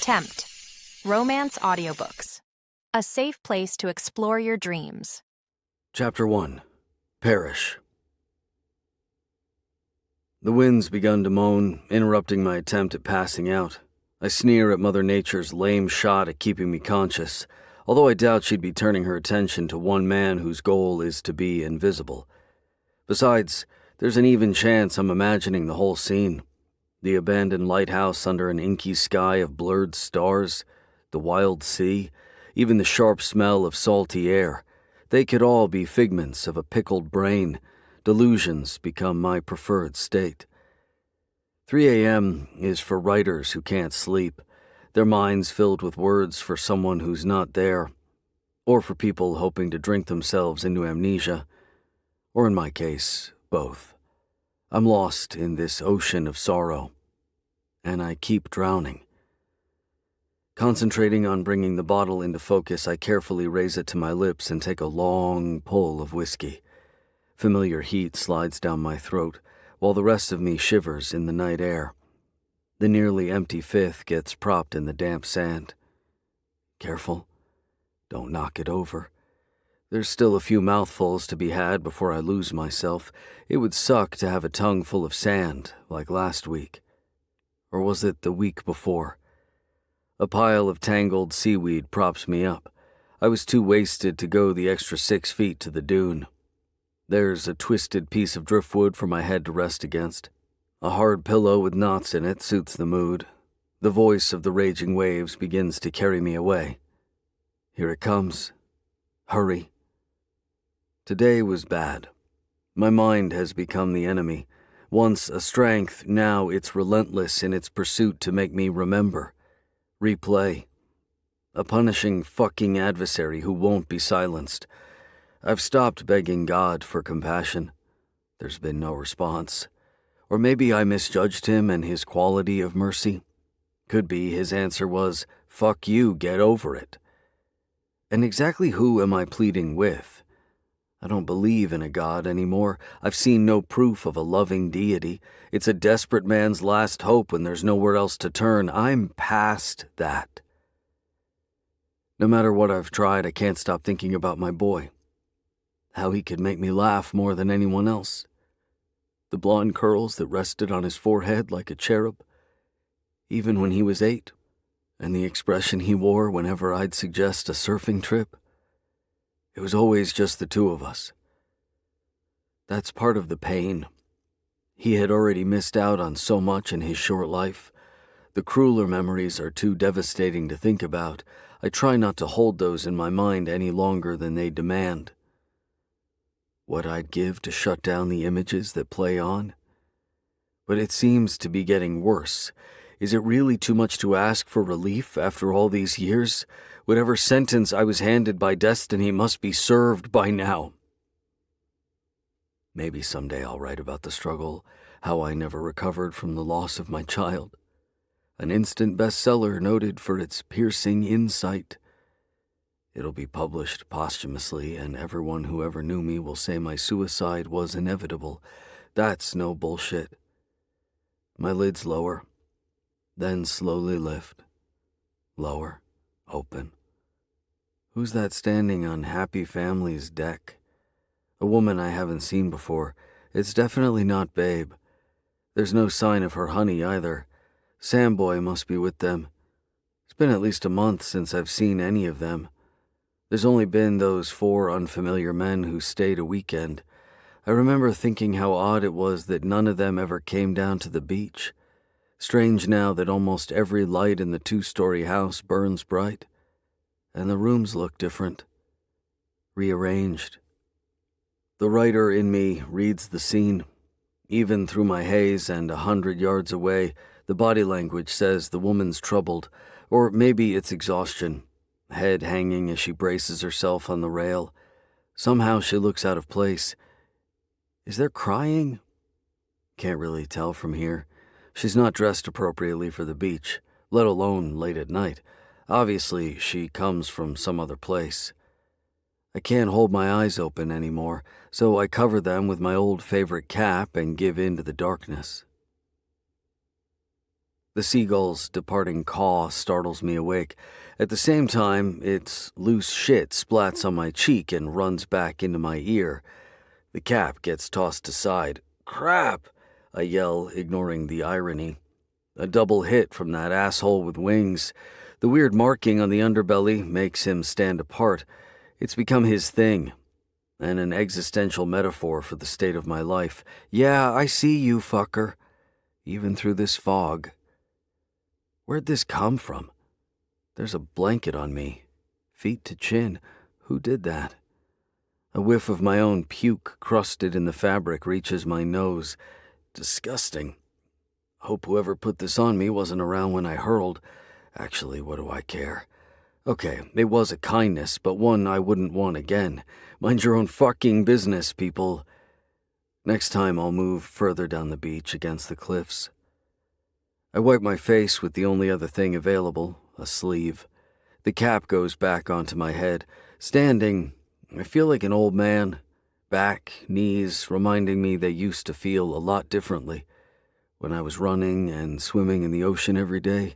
Tempt. Romance audiobooks. A safe place to explore your dreams. Chapter 1. Parrish. The wind's begun to moan, interrupting my attempt at passing out. I sneer at Mother Nature's lame shot at keeping me conscious, although I doubt she'd be turning her attention to one man whose goal is to be invisible. Besides, there's an even chance I'm imagining the whole scene. The abandoned lighthouse under an inky sky of blurred stars, the wild sea, even the sharp smell of salty air. They could all be figments of a pickled brain. Delusions become my preferred state. 3 a.m. is for writers who can't sleep, their minds filled with words for someone who's not there, or for people hoping to drink themselves into amnesia, or in my case, both. I'm lost in this ocean of sorrow, and I keep drowning. Concentrating on bringing the bottle into focus, I carefully raise it to my lips and take a long pull of whiskey. Familiar heat slides down my throat, while the rest of me shivers in the night air. The nearly empty fifth gets propped in the damp sand. Careful. Don't knock it over. There's still a few mouthfuls to be had before I lose myself. It would suck to have a tongue full of sand, like last week. Or was it the week before? A pile of tangled seaweed props me up. I was too wasted to go the extra 6 feet to the dune. There's a twisted piece of driftwood for my head to rest against. A hard pillow with knots in it suits the mood. The voice of the raging waves begins to carry me away. Here it comes. Hurry. Today was bad. My mind has become the enemy. Once a strength, now it's relentless in its pursuit to make me remember. Replay. A punishing fucking adversary who won't be silenced. I've stopped begging God for compassion. There's been no response. Or maybe I misjudged him and his quality of mercy. Could be his answer was, "Fuck you, get over it." And exactly who am I pleading with? I don't believe in a God anymore. I've seen no proof of a loving deity. It's a desperate man's last hope when there's nowhere else to turn. I'm past that. No matter what I've tried, I can't stop thinking about my boy. How he could make me laugh more than anyone else. The blonde curls that rested on his forehead like a cherub, even when he was 8, and the expression he wore whenever I'd suggest a surfing trip. It was always just the two of us. That's part of the pain. He had already missed out on so much in his short life. The crueler memories are too devastating to think about. I try not to hold those in my mind any longer than they demand. What I'd give to shut down the images that play on. But it seems to be getting worse. Is it really too much to ask for relief after all these years? Whatever sentence I was handed by destiny must be served by now. Maybe someday I'll write about the struggle, how I never recovered from the loss of my child. An instant bestseller noted for its piercing insight. It'll be published posthumously, and everyone who ever knew me will say my suicide was inevitable. That's no bullshit. My lids lower, then slowly lift. Lower, open. Who's that standing on Happy Family's deck? A woman I haven't seen before. It's definitely not Babe. There's no sign of her honey either. Samboy must be with them. It's been at least a month since I've seen any of them. There's only been those 4 unfamiliar men who stayed a weekend. I remember thinking how odd it was that none of them ever came down to the beach. Strange now that almost every light in the 2-story house burns bright. And the rooms look different. Rearranged. The writer in me reads the scene. Even through my haze and 100 yards away, the body language says the woman's troubled, or maybe it's exhaustion. Head hanging as she braces herself on the rail. Somehow she looks out of place. Is there crying? Can't really tell from here. She's not dressed appropriately for the beach, let alone late at night. Obviously, she comes from some other place. I can't hold my eyes open anymore, so I cover them with my old favorite cap and give in to the darkness. The seagull's departing caw startles me awake. At the same time, its loose shit splats on my cheek and runs back into my ear. The cap gets tossed aside. "Crap!" I yell, ignoring the irony. A double hit from that asshole with wings. The weird marking on the underbelly makes him stand apart. It's become his thing, and an existential metaphor for the state of my life. Yeah, I see you, fucker. Even through this fog. Where'd this come from? There's a blanket on me, feet to chin. Who did that? A whiff of my own puke crusted in the fabric reaches my nose. Disgusting. Hope whoever put this on me wasn't around when I hurled. Actually, what do I care? Okay, it was a kindness, but one I wouldn't want again. Mind your own fucking business, people. Next time I'll move further down the beach against the cliffs. I wipe my face with the only other thing available, a sleeve. The cap goes back onto my head. Standing, I feel like an old man. Back, knees, reminding me they used to feel a lot differently. When I was running and swimming in the ocean every day,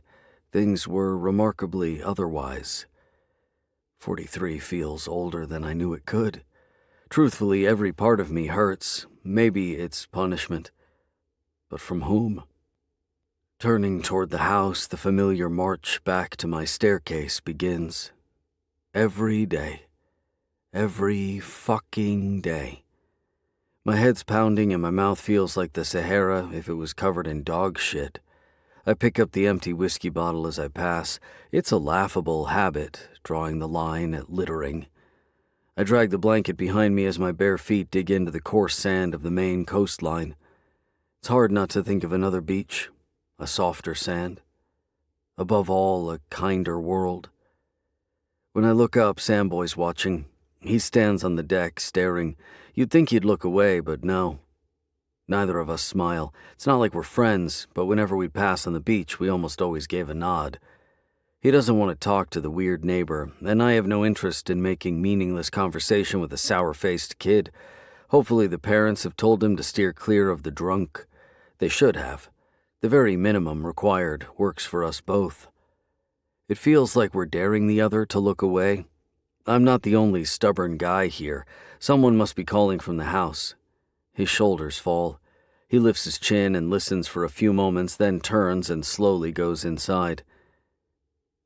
things were remarkably otherwise. 43 feels older than I knew it could. Truthfully, every part of me hurts. Maybe it's punishment. But from whom? Turning toward the house, the familiar march back to my staircase begins. Every day. Every fucking day. My head's pounding and my mouth feels like the Sahara if it was covered in dog shit. I pick up the empty whiskey bottle as I pass. It's a laughable habit, drawing the line at littering. I drag the blanket behind me as my bare feet dig into the coarse sand of the Maine coastline. It's hard not to think of another beach. A softer sand. Above all, a kinder world. When I look up, Samboy's watching. He stands on the deck, staring. You'd think he'd look away, but no. Neither of us smile. It's not like we're friends, but whenever we pass on the beach, we almost always gave a nod. He doesn't want to talk to the weird neighbor, and I have no interest in making meaningless conversation with a sour-faced kid. Hopefully the parents have told him to steer clear of the drunk. They should have. The very minimum required works for us both. It feels like we're daring the other to look away. I'm not the only stubborn guy here. Someone must be calling from the house. His shoulders fall. He lifts his chin and listens for a few moments, then turns and slowly goes inside.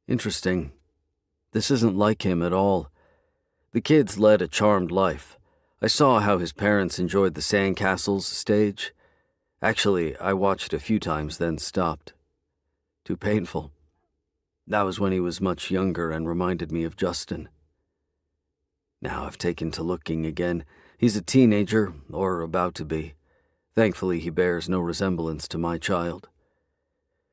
Interesting. This isn't like him at all. The kid's led a charmed life. I saw how his parents enjoyed the sandcastles stage. Actually, I watched a few times, then stopped. Too painful. That was when he was much younger and reminded me of Justin. Now I've taken to looking again. He's a teenager, or about to be. Thankfully, he bears no resemblance to my child.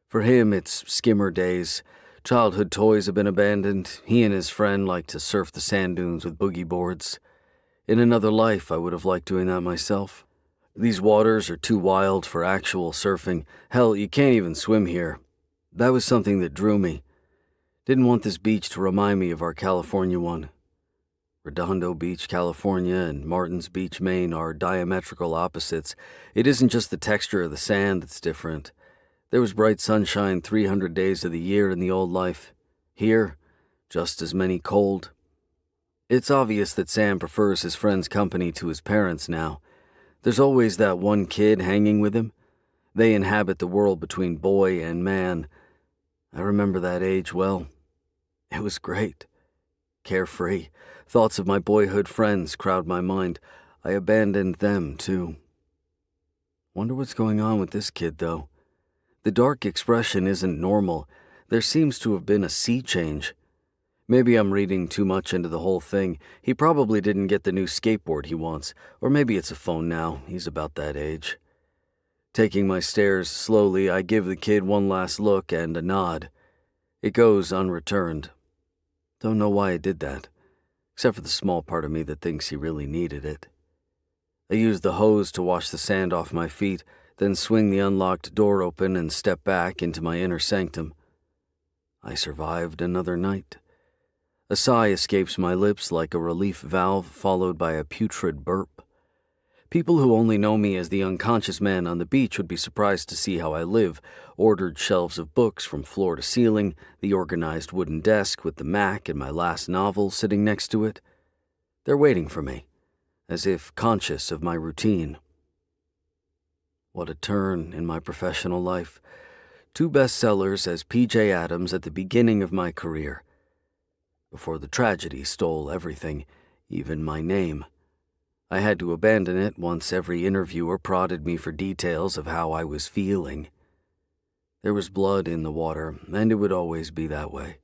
For him, it's skimmer days. Childhood toys have been abandoned. He and his friend like to surf the sand dunes with boogie boards. In another life, I would have liked doing that myself. These waters are too wild for actual surfing. Hell, you can't even swim here. That was something that drew me. Didn't want this beach to remind me of our California one. Redondo Beach, California, and Martins Beach, Maine are diametrical opposites. It isn't just the texture of the sand that's different. There was bright sunshine 300 days of the year in the old life. Here, just as many cold. It's obvious that Sam prefers his friend's company to his parents now. There's always that one kid hanging with him. They inhabit the world between boy and man. I remember that age well. It was great. Carefree. Thoughts of my boyhood friends crowd my mind. I abandoned them, too. Wonder what's going on with this kid, though. The dark expression isn't normal. There seems to have been a sea change. Maybe I'm reading too much into the whole thing. He probably didn't get the new skateboard he wants. Or maybe it's a phone now. He's about that age. Taking my stairs slowly, I give the kid one last look and a nod. It goes unreturned. Don't know why I did that, except for the small part of me that thinks he really needed it. I use the hose to wash the sand off my feet, then swing the unlocked door open and step back into my inner sanctum. I survived another night. A sigh escapes my lips like a relief valve followed by a putrid burp. People who only know me as the unconscious man on the beach would be surprised to see how I live. Ordered shelves of books from floor to ceiling, the organized wooden desk with the Mac and my last novel sitting next to it. They're waiting for me, as if conscious of my routine. What a turn in my professional life. 2 bestsellers as P.J. Adams at the beginning of my career, before the tragedy stole everything, even my name. I had to abandon it once every interviewer prodded me for details of how I was feeling. There was blood in the water, and it would always be that way.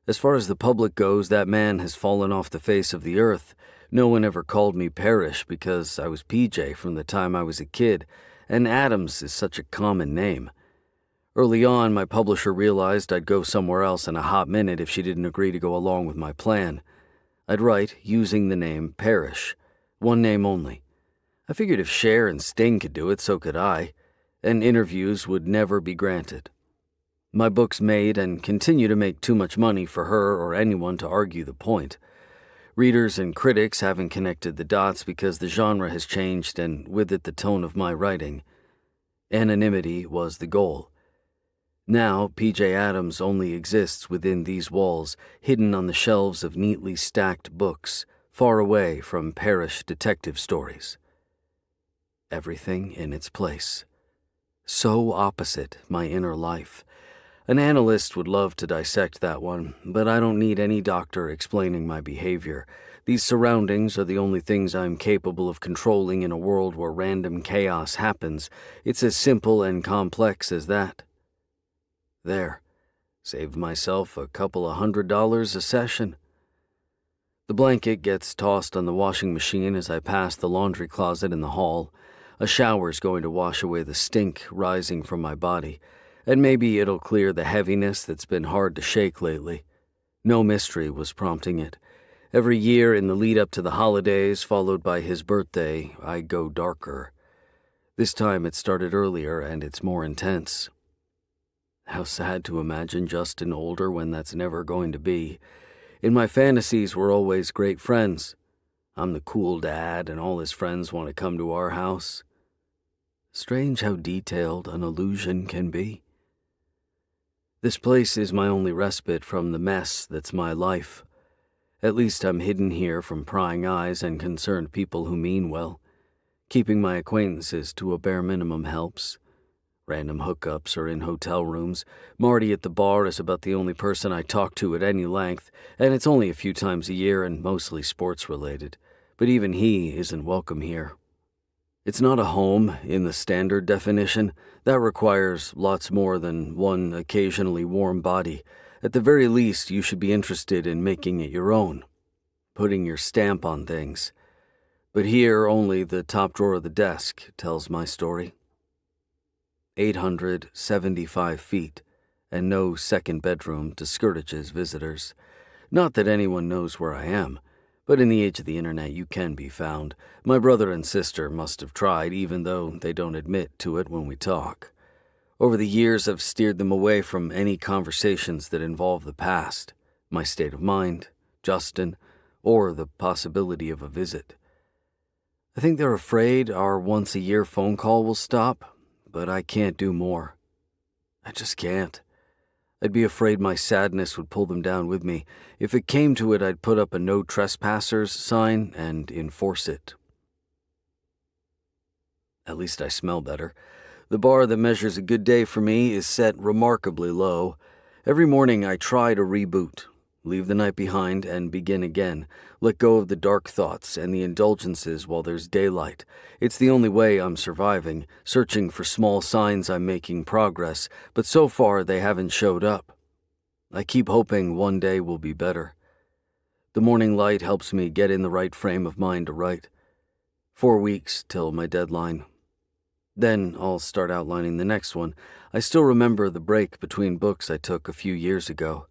As far as the public goes, that man has fallen off the face of the earth. No one ever called me Parrish because I was PJ from the time I was a kid, and Adams is such a common name. Early on, my publisher realized I'd go somewhere else in a hot minute if she didn't agree to go along with my plan. I'd write using the name Parrish, one name only. I figured if Cher and Sting could do it, so could I, and interviews would never be granted. My books made and continue to make too much money for her or anyone to argue the point. Readers and critics haven't connected the dots because the genre has changed and with it the tone of my writing. Anonymity was the goal. Now, P.J. Adams only exists within these walls, hidden on the shelves of neatly stacked books, far away from Parrish detective stories. Everything in its place. So opposite my inner life. An analyst would love to dissect that one, but I don't need any doctor explaining my behavior. These surroundings are the only things I'm capable of controlling in a world where random chaos happens. It's as simple and complex as that. There. Saved myself a couple of $100 a session. The blanket gets tossed on the washing machine as I pass the laundry closet in the hall. A shower's going to wash away the stink rising from my body, and maybe it'll clear the heaviness that's been hard to shake lately. No mystery was prompting it. Every year in the lead up to the holidays, followed by his birthday, I go darker. This time it started earlier and it's more intense. How sad to imagine Justin older when that's never going to be. In my fantasies, we're always great friends. I'm the cool dad and all his friends want to come to our house. Strange how detailed an illusion can be. This place is my only respite from the mess that's my life. At least I'm hidden here from prying eyes and concerned people who mean well. Keeping my acquaintances to a bare minimum helps. Random hookups are in hotel rooms. Marty at the bar is about the only person I talk to at any length, and it's only a few times a year and mostly sports-related. But even he isn't welcome here. It's not a home in the standard definition. That requires lots more than one occasionally warm body. At the very least, you should be interested in making it your own, putting your stamp on things. But here, only the top drawer of the desk tells my story. 875 feet, and no second bedroom discourages visitors. Not that anyone knows where I am, but in the age of the internet you can be found. My brother and sister must have tried, even though they don't admit to it when we talk. Over the years I've steered them away from any conversations that involve the past, my state of mind, Justin, or the possibility of a visit. I think they're afraid our once-a-year phone call will stop, but I can't do more. I just can't. I'd be afraid my sadness would pull them down with me. If it came to it, I'd put up a no trespassers sign and enforce it. At least I smell better. The bar that measures a good day for me is set remarkably low. Every morning I try to reboot, leave the night behind and begin again, let go of the dark thoughts and the indulgences while there's daylight. It's the only way I'm surviving, searching for small signs I'm making progress, but so far they haven't showed up. I keep hoping one day will be better. The morning light helps me get in the right frame of mind to write. 4 weeks till my deadline. Then I'll start outlining the next one. I still remember the break between books I took a few years ago.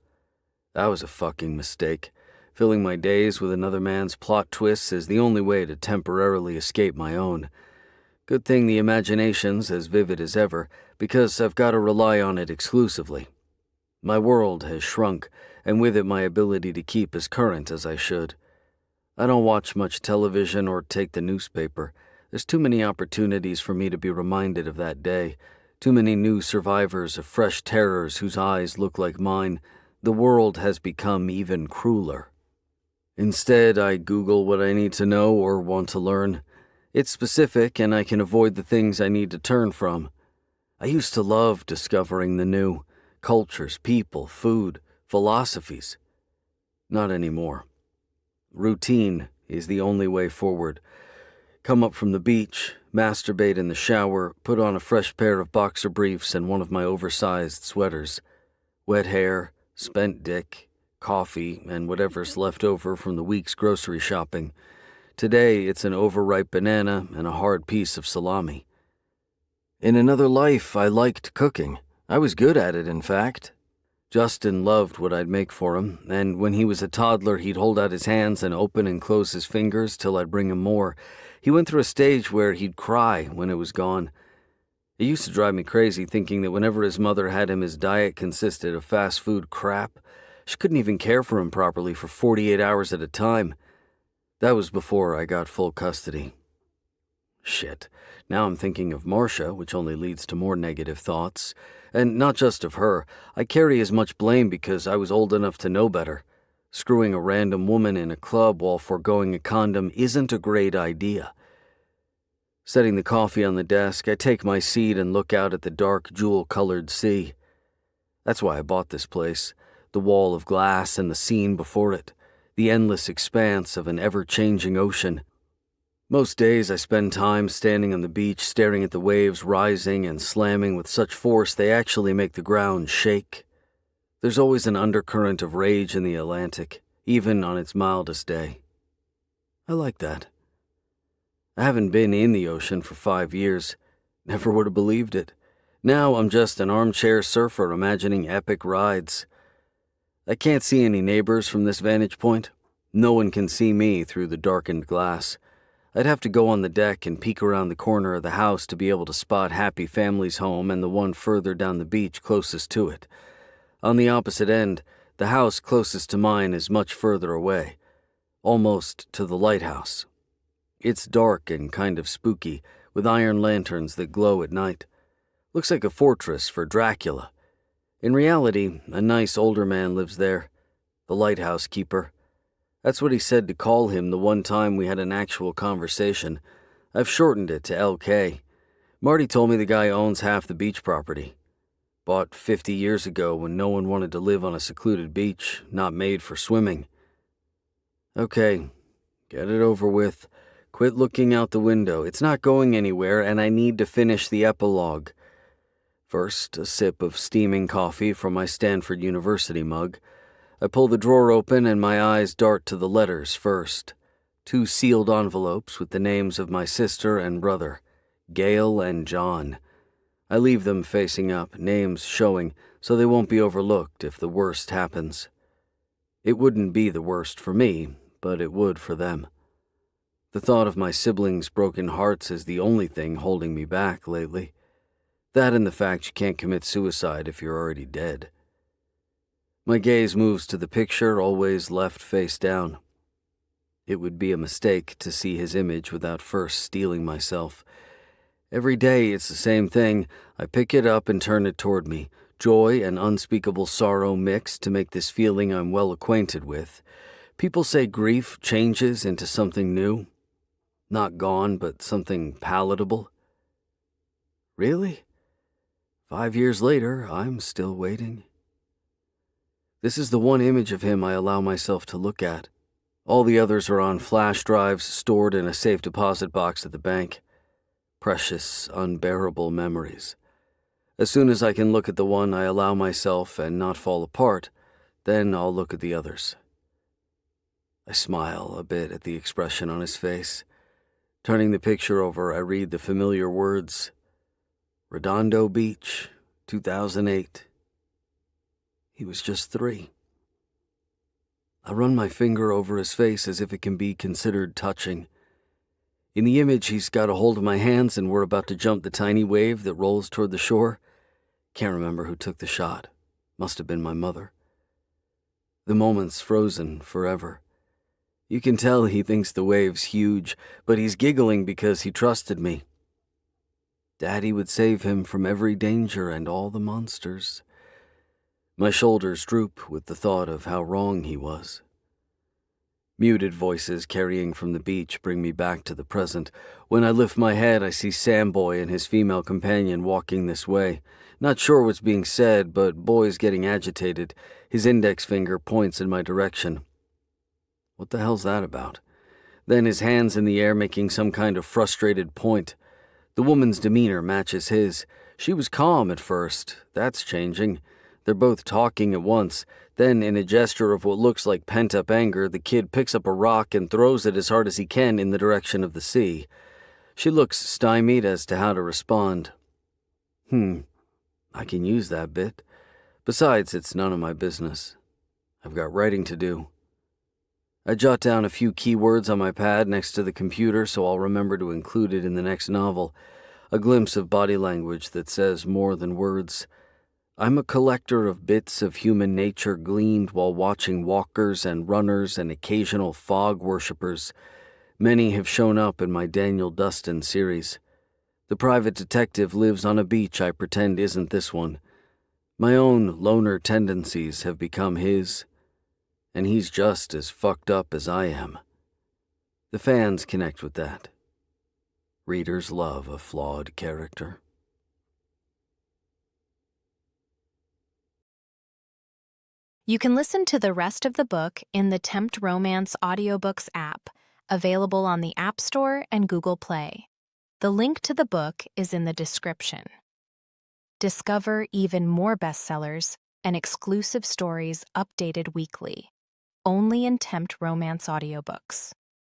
That was a fucking mistake. Filling my days with another man's plot twists is the only way to temporarily escape my own. Good thing the imagination's as vivid as ever, because I've got to rely on it exclusively. My world has shrunk, and with it my ability to keep as current as I should. I don't watch much television or take the newspaper. There's too many opportunities for me to be reminded of that day, too many new survivors of fresh terrors whose eyes look like mine. The world has become even crueler. Instead, I Google what I need to know or want to learn. It's specific, and I can avoid the things I need to turn from. I used to love discovering the new cultures, people, food, philosophies. Not anymore. Routine is the only way forward. Come up from the beach, masturbate in the shower, put on a fresh pair of boxer briefs and one of my oversized sweaters. Wet hair, spent dick, coffee, and whatever's left over from the week's grocery shopping. Today, it's an overripe banana and a hard piece of salami. In another life, I liked cooking. I was good at it, in fact. Justin loved what I'd make for him, and when he was a toddler, he'd hold out his hands and open and close his fingers till I'd bring him more. He went through a stage where he'd cry when it was gone. It used to drive me crazy thinking that whenever his mother had him, his diet consisted of fast food crap. She couldn't even care for him properly for 48 hours at a time. That was before I got full custody. Shit. Now I'm thinking of Marcia, which only leads to more negative thoughts. And not just of her. I carry as much blame because I was old enough to know better. Screwing a random woman in a club while foregoing a condom isn't a great idea. Setting the coffee on the desk, I take my seat and look out at the dark, jewel-colored sea. That's why I bought this place. The wall of glass and the scene before it. The endless expanse of an ever-changing ocean. Most days I spend time standing on the beach staring at the waves rising and slamming with such force they actually make the ground shake. There's always an undercurrent of rage in the Atlantic, even on its mildest day. I like that. I haven't been in the ocean for 5 years. Never would have believed it. Now I'm just an armchair surfer imagining epic rides. I can't see any neighbors from this vantage point. No one can see me through the darkened glass. I'd have to go on the deck and peek around the corner of the house to be able to spot Happy Family's home and the one further down the beach closest to it. On the opposite end, the house closest to mine is much further away, almost to the lighthouse. It's dark and kind of spooky, with iron lanterns that glow at night. Looks like a fortress for Dracula. In reality, a nice older man lives there, the lighthouse keeper. That's what he said to call him the one time we had an actual conversation. I've shortened it to LK. Marty told me the guy owns half the beach property. Bought 50 years ago when no one wanted to live on a secluded beach, not made for swimming. Okay, get it over with. Quit looking out the window. It's not going anywhere, and I need to finish the epilogue. First, a sip of steaming coffee from my Stanford University mug. I pull the drawer open and my eyes dart to the letters first. 2 sealed envelopes with the names of my sister and brother, Gail and John. I leave them facing up, names showing, so they won't be overlooked if the worst happens. It wouldn't be the worst for me, but it would for them. The thought of my siblings' broken hearts is the only thing holding me back lately. That and the fact you can't commit suicide if you're already dead. My gaze moves to the picture, always left face down. It would be a mistake to see his image without first steeling myself. Every day it's the same thing. I pick it up and turn it toward me. Joy and unspeakable sorrow mix to make this feeling I'm well acquainted with. People say grief changes into something new. Not gone, but something palatable. Really? 5 years later, I'm still waiting. This is the one image of him I allow myself to look at. All the others are on flash drives stored in a safe deposit box at the bank. Precious, unbearable memories. As soon as I can look at the one I allow myself and not fall apart, then I'll look at the others. I smile a bit at the expression on his face. Turning the picture over, I read the familiar words. Redondo Beach, 2008. He was just 3. I run my finger over his face as if it can be considered touching. In the image, he's got a hold of my hands and we're about to jump the tiny wave that rolls toward the shore. Can't remember who took the shot. Must have been my mother. The moment's frozen forever. You can tell he thinks the wave's huge, but he's giggling because he trusted me. Daddy would save him from every danger and all the monsters. My shoulders droop with the thought of how wrong he was. Muted voices carrying from the beach bring me back to the present. When I lift my head, I see Sam Boy and his female companion walking this way. Not sure what's being said, but Boy's getting agitated. His index finger points in my direction. What the hell's that about? Then his hands in the air making some kind of frustrated point. The woman's demeanor matches his. She was calm at first. That's changing. They're both talking at once. Then, in a gesture of what looks like pent-up anger, the kid picks up a rock and throws it as hard as he can in the direction of the sea. She looks stymied as to how to respond. I can use that bit. Besides, it's none of my business. I've got writing to do. I jot down a few keywords on my pad next to the computer so I'll remember to include it in the next novel. A glimpse of body language that says more than words. I'm a collector of bits of human nature gleaned while watching walkers and runners and occasional fog worshippers. Many have shown up in my Daniel Dustin series. The private detective lives on a beach I pretend isn't this one. My own loner tendencies have become his, and he's just as fucked up as I am. The fans connect with that. Readers love a flawed character. You can listen to the rest of the book in the Tempt Romance Audiobooks app, available on the App Store and Google Play. The link to the book is in the description. Discover even more bestsellers and exclusive stories updated weekly, only in Tempt Romance Audiobooks.